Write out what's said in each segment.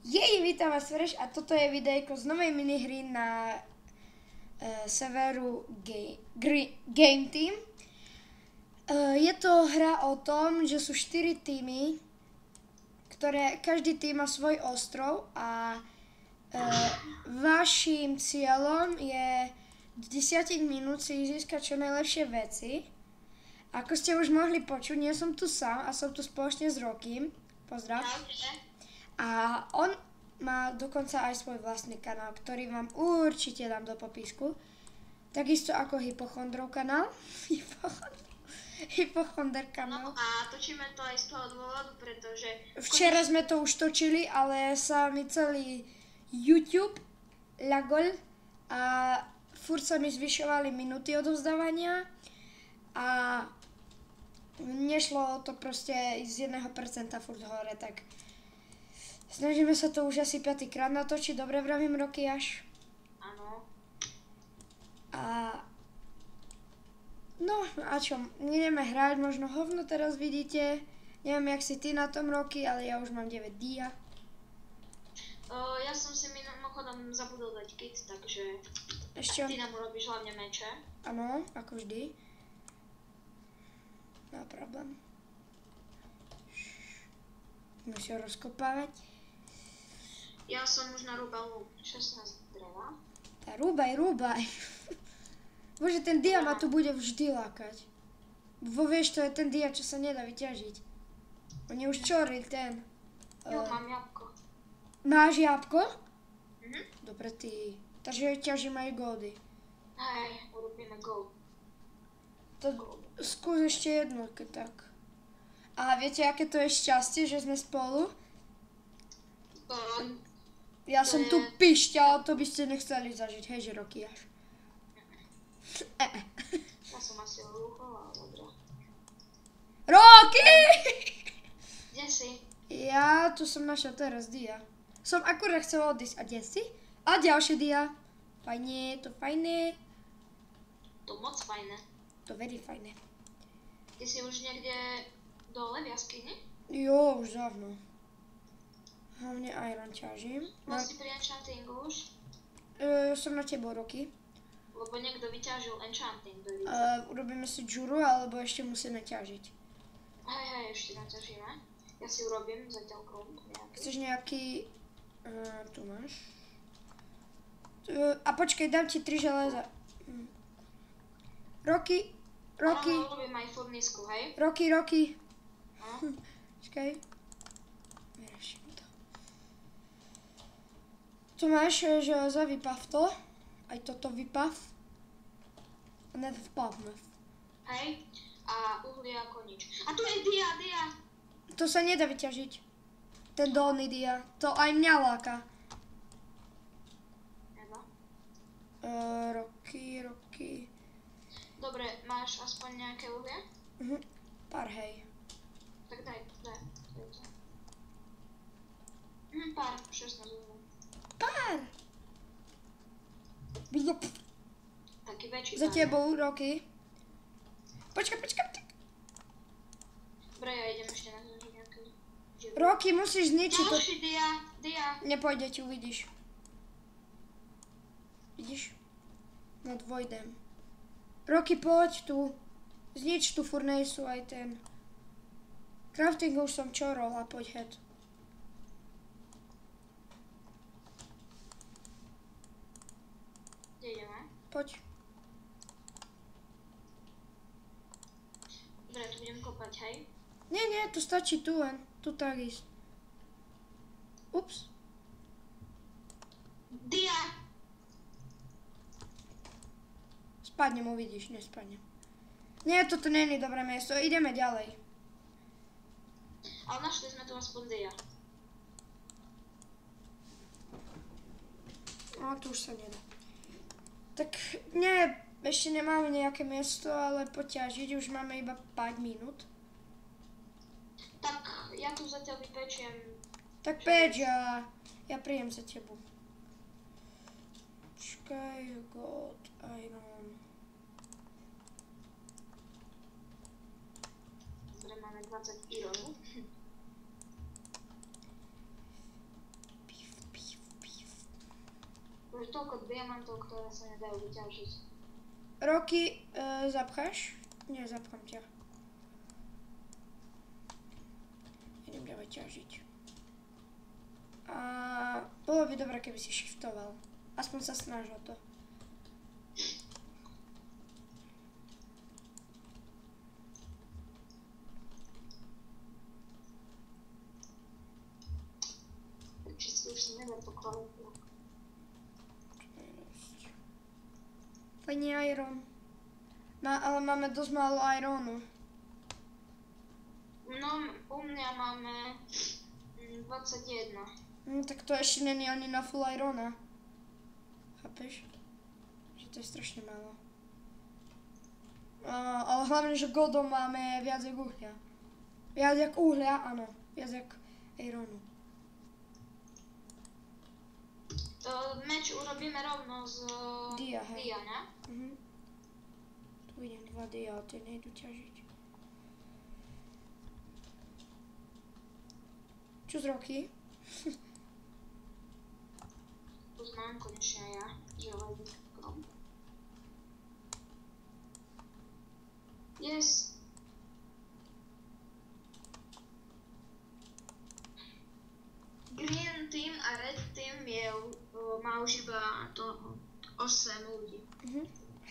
Jej, vítam vás Fresh a toto je videjko z novej minihry na severu Game Team. Je to hra o tom, že sú 4 týmy, ktoré každý tým má svoj ostrov a vaším cieľom je v 10 minút si získať čo najlepšie veci. Ako ste už mohli počuť, nie som tu sám a som tu spoločne s Rokym. Pozdrav. A on má dokonca aj svoj vlastný kanál, ktorý vám určite dám do popisku. Takisto ako Hypochondrov kanál. Hypochonder kanál. No a točíme to aj z toho dôvodu, pretože... Včera sme to už točili, ale sa mi celý YouTube ľagol a furt sa mi zvyšovali minúty odovzdávania a nešlo to proste z 1% furt hore, tak snažíme sa to už asi 5. krát natočiť. Dobre vravím, Roky, až? Áno. A no a čo, ideme hrať, možno hovno teraz vidíte. Neviem, jak si ty na tom, Roky, ale ja už mám 9 dia. Ja som si mimochodom zabudol dať kit, takže Ešte ty nám urobíš hlavne meče. áno, ako vždy. No problém. Musím rozkopávať. Ja som už narúbal 16 dreva. Tá rúbaj. Bože, ten dia ma tu bude vždy lákať. Vieš, to je ten dia, čo sa nedá vyťažiť. Oni už čorili ten. Jo, mám jabko. Máš jabko? Mhm. Dobre, ty. Takže ťažím aj goldy. Hej, urobíme gold. To skús ešte jedno, keď tak. A viete, aké to je šťastie, že sme spolu? Ja som tu pišťal, to by ste nechceli zažiť, hej, že Roky až. Ja som asi rúchol, ale dobré. Roky! Kde si? Ja tu som našiel teraz dia. Som akurát chcel odísť. A kde si? A ďalšie dia. Fajne, to fajné. To moc fajné. To very fajné. Ty si už niekde dole v jaskyni? Jo, už dávno. Hlavne iron ťažím. Bol si pri enchantingu už? Som na tebou, Roky. Lebo niekto vyťažil enchanting do víc. Urobíme si džuru, alebo ešte musíme ťažiť. Hej, ešte naťažíme. Ja si urobím zatiaľ kront. Chceš nejaký... tu máš. A počkej, dám ti 3 železa. Roky. Áno, urobím aj furnisku, hej? Roky. No. Počkaj. Vyraším to. Tu máš železa, vypav to. Aj toto vypav. A nevpavme. Hej? A uhlie ako nič. A tu je dia! To sa nedá vyťažiť. Ten dolný dia. To aj mňa láka. Nebo? Roky. Dobre, máš aspoň nejaké uhlie? Pár, hej. Tak daj. Pár, 16 uhlie. Pár! Taký väčší. Za tebou, Roky. Počkaj. Dobre, ja idem ešte na nejaké. Roky, musíš zničiť to. Ďalší dia. Nepôjde ti, uvidíš. Vidíš? No dvojdem. Roky, poď tu. Znič tu furnejsu aj ten. Crafting už som čorol a poď head. Kde ideme? Poď. Dobre, tu budem kopať, hej? Nie, to stačí tu len. Tu tak ísť. Ups. Dia! Spadnem, uvidíš, nespadnem. Nie, toto není dobré miesto, ideme ďalej. Ale našli sme tu aspoň dia. No, tu už sa nedá. Tak nie, ešte nemáme nejaké miesto, ale poťažiť, už máme iba 5 minút. Tak, ja tu zatiaľ vypečiem. Tak peč a ja príjem za tebou. Počkaj, gold, iron. Dobre, máme 20 ironu. toľko diamantov, ktoré sa nedajú vyťažiť. Roky, zapcháš? Nie, zapchám ťa. Idem ťa vyťažiť. A bolo by dobré, keby si shiftoval. Aspoň sa snaž o to. Čisto už sa nedá to kvalitne. Fajný iron. Ale máme dosť málo ironu. No, u mňa máme 21. Tak to ešte není ani na full irona. Chápeš? Že to je strašne málo. Ale hlavne, že godom máme viac jak uhlia. Viac jak uhlia, áno. Viac jak ironu. Meč urobíme rovno z Dia, hej. dia, ne? Tu idem 2 dia, ale tie nejdu ťažiť. Čo z roky? Poznám konečne ja, železný krom. Yes. Green team a red team má už iba toho 8 ľudí.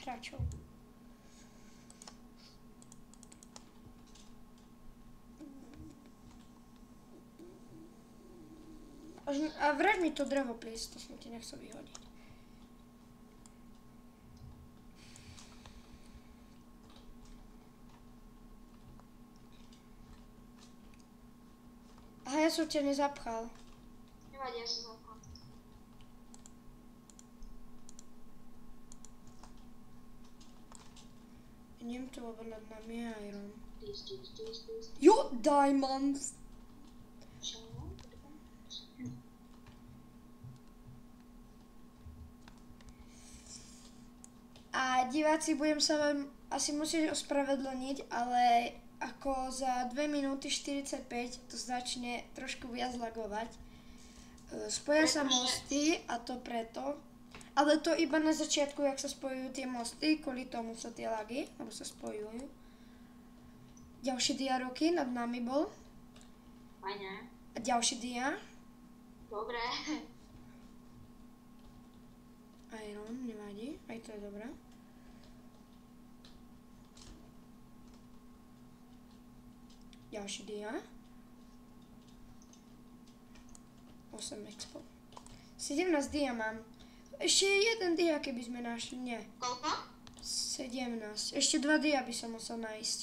Hráčov. A vráť mi to drevo, please, to som ti nechcel vyhodiť. Aha, ja som ťa nezapchal. Nevadí, ja sa zapchám. Idem to obrnať na iron. This. Jo, diamonds! A diváci, budem sa vám asi musieť ospravedlniť, ale ako za 2 minúty 45 to začne trošku viac lagovať. Spoja sa mosty a to preto. Ale to iba na začiatku, jak sa spojujú tie mosty, kvôli tomu sa tie lagy, lebo sa spojujú. Ďalší dia roky nad nami bol. Fajne. A ďalší dia. Dobre. Iron, nevadí, aj to je dobré. Ďalší dia. 8 expo. 17 dia mám. Ešte jeden dia, keby sme našli, nie. Koľko? 17. Ešte 2 dia by som musel nájsť.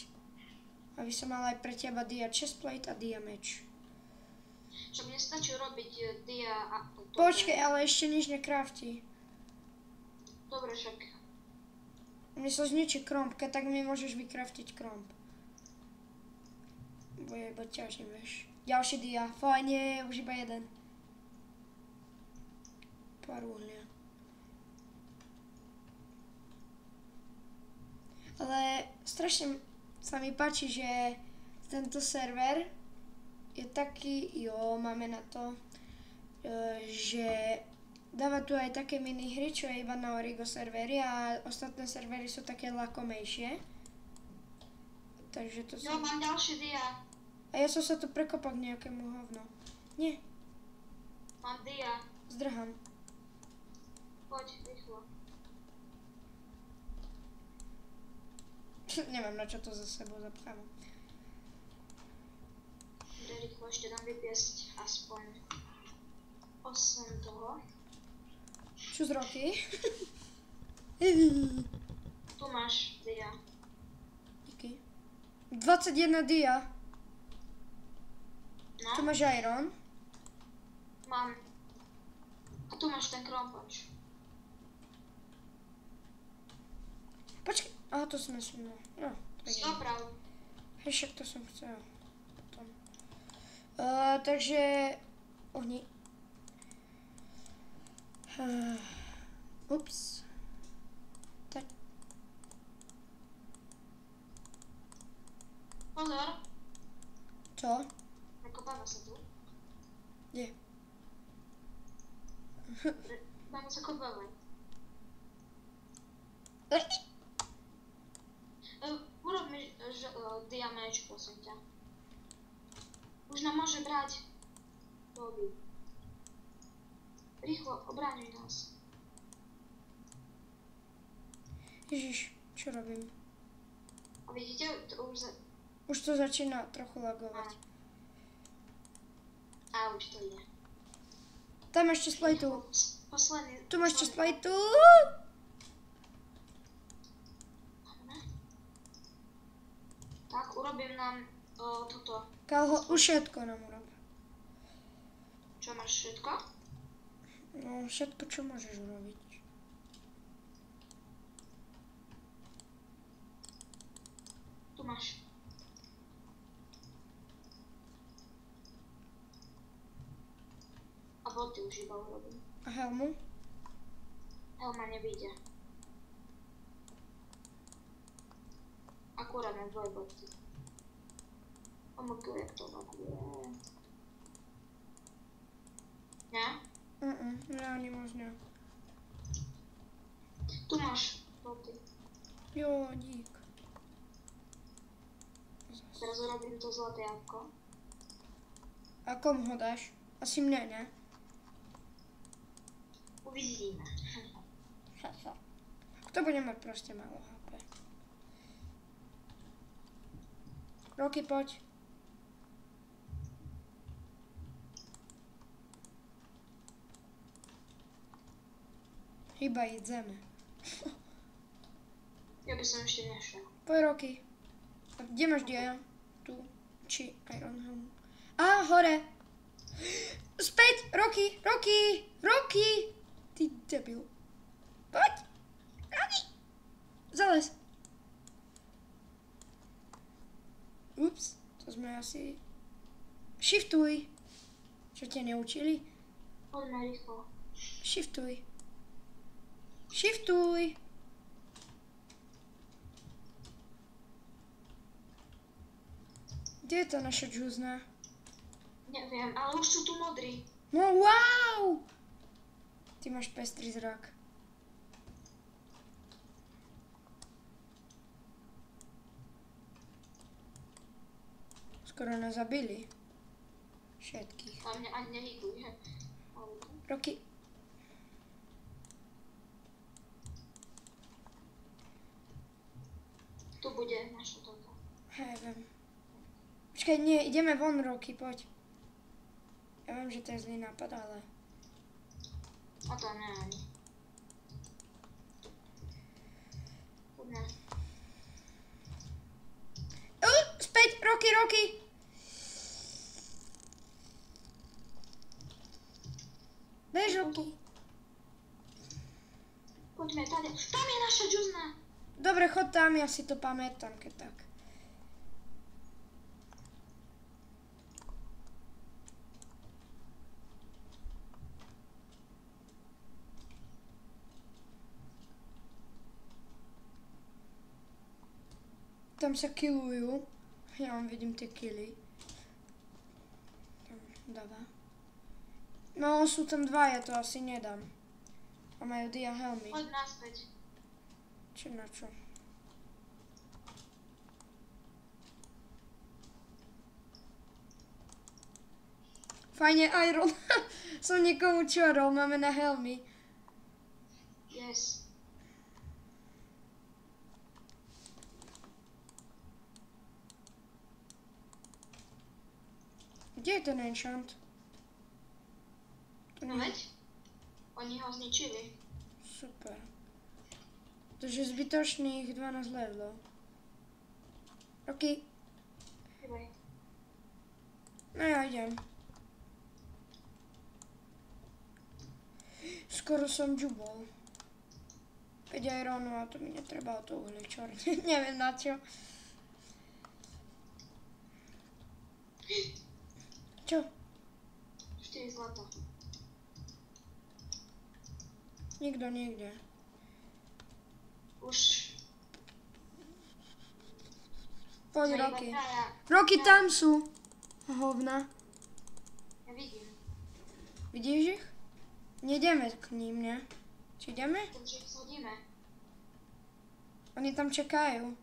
Aby som mal aj pre teba dia chestplate a dia meč. Však mne stačí robiť dia a... Počkej, ale ešte nič nekraftí. Dobre, však. Mne sa zničí kromp, keď tak mi môžeš vykraftiť kromp. Bo je iba ťažím, vieš. Ďalší dia, fajne, už iba jeden. Pár uhlia. Ale strašne sa mi páči, že tento server je taký, máme na to, že dáva tu aj také minihry, čo je iba na Origo servery a ostatné servery sú také lakomejšie. Takže to No, mám ďalší dia. A ja som sa tu prekopal k nejakému hovno. Nie, Mám dia. zdrham. Poď, rýchlo. Nemám na čo to za sebou zapchávam. Dobre, rýchlo ešte dám vypiesť aspoň 8 toho. Čo z roky? Tu máš dia. Díky. 21 dia. No, Tu máš iron. mám. A tu máš ten krompač. Počkej. Aha, to sme si... No, tak Si je. oprav. Hej, však to som chcel. Potom. Takže... Ohni. Ups. Tak. Pozor, Čo? nakopáva sa tu. Nie. Mám zakopávaj. Urob mi diameč, prosím ťa. Už nám môže brať. Doby. Rýchlo, obráňuj nás. Ježiš, čo robím? A vidíte, to už to začína trochu lagovať. A už to ide. Tam ešte splajtu. Posledný. Tu máš ešte splajtu. Tak, urobím nám toto. Kalho, už všetko nám urob. Čo máš všetko? No, všetko, čo môžeš urobiť. Tu máš. A boty už iba urobím. A helmu? Helma nevyjde. Akurát na dvoje boty. Omokil, jak to laguje. Nie? Reálne možno. Tu máš boty. Jo, dík. Teraz urobím to zlaté jabko. A kom ho dáš? Asi mne, ne? Uvidíme. Kto bude mať proste málo HP? Roky, poď. Iba ideme. Ja by som ešte nešiel. Poď, Roky. A kde máš dia? Tu. Či Iron Helm. Á, hore. Späť! Roky! Roky! Roky! Ty debil. Poď! Roky! Zales. Ups, to sme asi... Shiftuj. Čo ťa neučili? Poďme rýchlo. Shiftuj. Shiftuj. Kde je tá naša džúzna? Neviem, ale už sú tu modrí. No wow! Ty máš pestrý zrak. Skoro nás zabili. Všetkých. A mňa ani nehýbuje. Roky. Tu bude naša toto. Hej, viem. Počkaj, nie, ideme von, Roky, poď. Ja viem, že to je zlý nápad, ale... A to ne ani. Poďme. Späť, Roky, Roky! Bež, Roky. Poďme tady. Tam je naša džuzna. Dobre, chod tam, ja si to pamätám, keď tak. Tam sa killujú. Ja vám vidím tie killy. Tam dáva. No, sú tam dva, ja to asi nedám. A majú dia helmy. Poď naspäť. Či na čo? Fajne, Iron. Som niekomu čorol, máme na helmy. Yes. Kde je ten enchant? No veď? Oni ho zničili. Super. Takže zbytočných 12 levelov. OK. Hýbaj. No ja idem. Skoro som džubol. 5 ironu a to mi netreba o to uhlie čorne. Neviem na čo. Čo? 4 zlata. Nikto niekde. Už. Poď, Sme iba Roky. traja. Roky tam sú. Hovna. Ja vidím. Vidíš ich? Nejdeme k ním, ne? Či ideme? Takže ich zhodíme. Oni tam čekajú.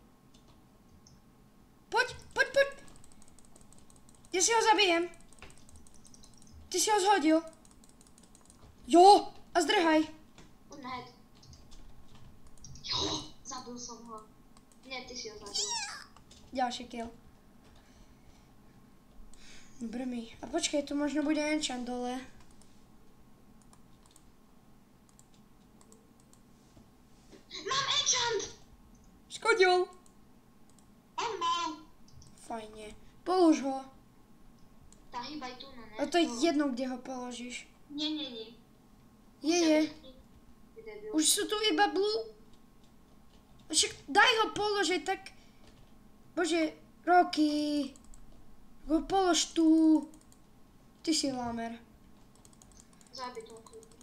Poď, poď, poď! Ja si ho zabijem. Ty si ho zhodil. Jo, a zdrhaj. Poď na head. Jo, zabil som ho. Nie, ty si ho zabil. Ďalší kill. Dobre mi. A počkej, tu možno bude enchant dole. Mám enchant! Škodil. On mal. Fajne. Polož ho. Tá hýbaj tu, no ne? A to je jedno, kde ho položíš. Nie. Je. Už sú tu iba blue. Však daj ho položiť tak... Bože, Rocky. Ho polož tu. Ty si lámer. Zabij toho klipu.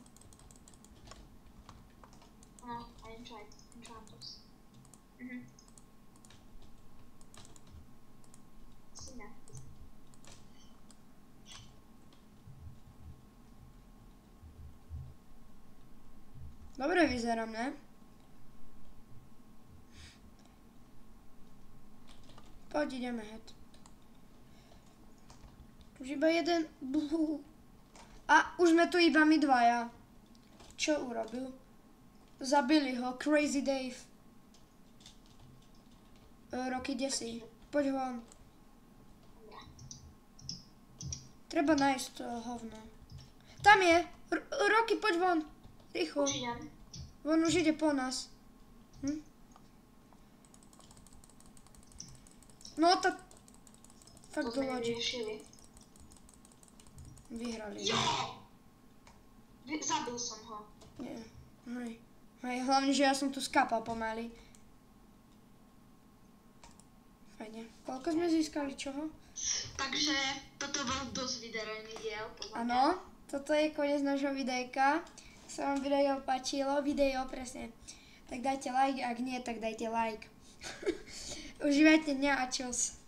No, a enchantos. Si ne. Dobre vyzerám, ne? Poď, ideme head. Už iba jeden blue. A už sme tu iba my dvaja. Čo urobil? Zabili ho, Crazy Dave. Rocky, kde si? Poď von. Treba nájsť to hovno. Tam je! Rocky, poď von. Rýchlo. Už idem. On už ide po nás. No to... Fakt To sme do lodi. vyriešili. Vyhrali. Jo! Zabil som ho. Nie. Hej, hlavne, že ja som tu skapal pomaly. Fajne. Koľko sme získali čoho? Takže toto bol dosť vydarený diel. Áno, toto je koniec nášho videjka. Ak sa vám video páčilo, presne, tak dajte like, ak nie, tak dajte like. Užívajte dňa a čus.